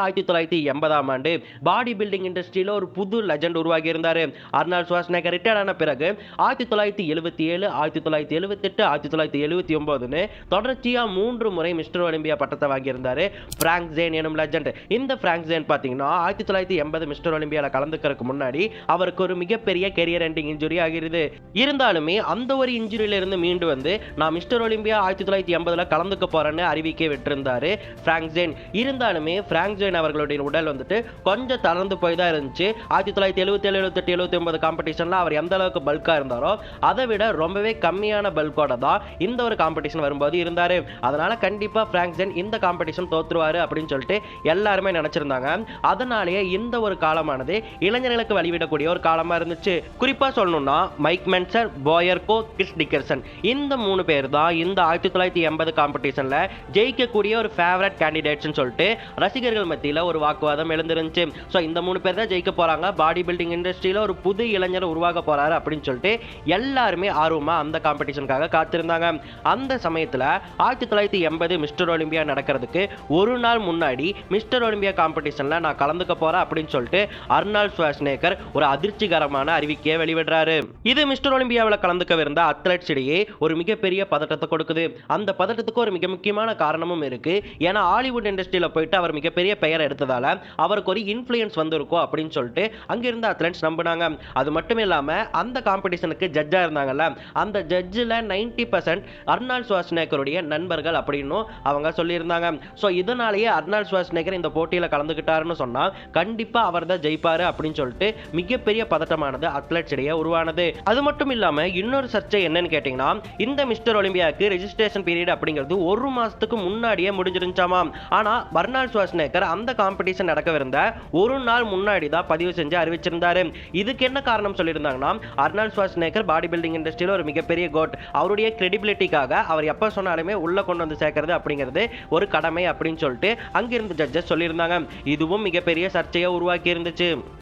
1980ஆம் ஆண்டு body building இண்டஸ்ட்ரியில ஒரு புது லெஜண்ட் உருவாகி இருந்தாரு. அர்னால்ட் ஷ்வார்ஸ்நெகர் ரிட்டயர்ட் ஆன பிறகு 1977, 1978, 1979ன்னு தொடர்ச்சியா 3 முறை மிஸ்டர் ஒலிம்பியா பட்டத்தை வாங்கியிருந்தாரு பிராங்க் ஜேன் எனும் லெஜண்ட். இந்த பிராங்க் ஜேன் பாத்தீங்கன்னா 1980 மிஸ்டர் ஒலிம்பியால கலந்துக்கிறதுக்கு முன்னாடி அவருக்கு ஒரு மிகப்பெரிய கெரியர் எண்டிங் இன்ஜுரி ஆகிறது. இருந்தாலுமே அந்த ஒரு இன்ஜுரியில இருந்து மீண்டு வந்து நான் மிஸ்டர் ஒலிம்பியா 1980ல கலந்துக்க போறேன்னு அறிவிக்கை விட்டிருந்தாரு பிராங்க் ஜேன். இருந்தாலுமே பிராங்க் ஜேன் அவர்களுடைய உடல் வந்துட்டு கொஞ்சம் தளர்ந்து போய் தான் இருந்துச்சு. 1977, 78, 79 காம்படிஷன்ல அவர் எந்த அளவுக்கு பல்கா இருந்தாரோ அதை விட ரொம்பவே கம்மியான பல்கோட தான் இந்த ஒரு காம்படிஷன் வரும்போது இருந்தாரு. அதனால கண்டிப்பா பிராங்க் ஜேன் இந்த காம்படிஷன் தோத்துருவாரு அப்படின்னு சொல்லிட்டு எல்லாருமே நினைச்சிருந்தாங்க. அதனாலேயே இந்த ஒரு காலமானது இளைஞர்களுக்கு வழிவிடக்கூடிய ஒரு காலமா இருந்துச்சு. குறிப்பா சொல்லணும்னா மைக் மென்சர், போயர்கோ, கிறிஸ் டிக்கர்சன் இந்த 3 பேர் தான் இந்த 1980 காம்படிஷன்ல ஜெயிக்கக்கூடிய ஒரு ஃபேவரட் கேண்டிடேட்ஸ் சொல்லிட்டு ரசிகர்கள் மத்தியில ஒரு வாக்குவாதம் எழுந்திருந்துச்சு. சோ இந்த 3 பேர் தான் ஜெயிக்க போறாங்க, பாடி பில்டிங் இண்டஸ்ட்ரியில ஒரு புது இளைஞர் உருவாக போறாரு அப்படின்னு சொல்லிட்டு எல்லாருமே ஆர்வமா அந்த காம்படிஷனுக்காக காத்திருந்தாங்க. அந்த சமயத்துல 1980 மிஸ்டர் ஒலிம்பியா நடக்கிறதுக்கு ஒரு நாள் முன்னாடி மிஸ்டர் ஒலிம்பியா காம்படிஷன்ல நான் கலந்துக்க போறேன் அப்படின்னு சொல்லிட்டு அர்னால்ட் ஷ்வார்ஸ்நெகர் ஒரு அதிர்ச்சிகரமான அறிவிக்கையை வெளியிடுறாரு. இது மிஸ்டர் ஒலிம்பியாவில் கலந்துக்கவிருந்த அத்லெட்ஸ் இடையே ஒரு மிகப்பெரிய பதட்டத்தை கொடுக்குது. அந்த பதட்டத்துக்கு ஒரு மிக முக்கியமான காரணமும் இருக்கு. ஏன்னா ஹாலிவுட் இண்டஸ்ட்ரியில போயிட்டு அவர் மிகப்பெரிய பெயர் எடுத்ததால அவருக்கு ஒரு இன்ஃப்ளூயன்ஸ் வந்திருக்கும் அப்படின்னு சொல்லிட்டு அங்கிருந்த அத்லெட்ஸ் நம்பினாங்க. அது மட்டும் இல்லாம அந்த காம்படிஷனுக்கு ஜட்ஜா இருந்தாங்கல்ல, அந்த ஜட்ஜில் 90% அர்னால்ட் ஷ்வார்ஸ்நெகருடைய நண்பர்கள் அப்படின்னு அவங்க சொல்லியிருந்தாங்க. ஸோ இதனாலேயே அர்னால்ட் ஷ்வார்ஸ்நெகர் இந்த போட்டியில் கலந்துக்கிட்டாருன்னு சொன்னா கண்டிப்பா அவர் தான் ஜெயிப்பாரு அப்படின்னு சொல்லிட்டு மிகப்பெரிய பதட்டமானது அத்லெட்ஸ் இடையே உருவானது. அது மட்டும் இல்லாம இன்னொரு சர்ச்சை என்னன்னு கேட்டீங்கன்னா, இந்த மிஸ்டர் ஒலிம்பியாவுக்கு ரெஜிஸ்ட்ரேஷன் பீரியட் அப்படிங்கிறது ஒரு மாசத்துக்கு முன்னாடியே முடிஞ்சிருந்துச்சாமா. ஆனா அர்னால்ட் ஷ்வார்ஸ்நெகர் அந்த காம்படிஷன் நடக்கவிருந்த ஒரு நாள் முன்னாடி தான் பதிவு செஞ்சு அறிவிச்சிருந்தாரு. இதுக்கு என்ன காரணம் சொல்லியிருந்தாங்கன்னா, அர்னால்ட் ஷ்வார்ஸ்நெகர் பாடி பில்டிங் இண்டஸ்ட்ரியில ஒரு மிகப்பெரிய கோட், அவருடைய கிரெடிபிலிட்டிக்காக அவர் எப்ப சொன்னாலுமே உள்ள கொண்டு வந்து சேர்க்கிறது அப்படிங்கிறது ஒரு கடமை அப்படின்னு சொல்லிட்டு அங்கிருந்து ஜட்ஜஸ் சொல்லியிருந்தாங்க. இதுவும் மிகப்பெரிய சர்ச்சையை உருவாக்கி இருந்துச்சு.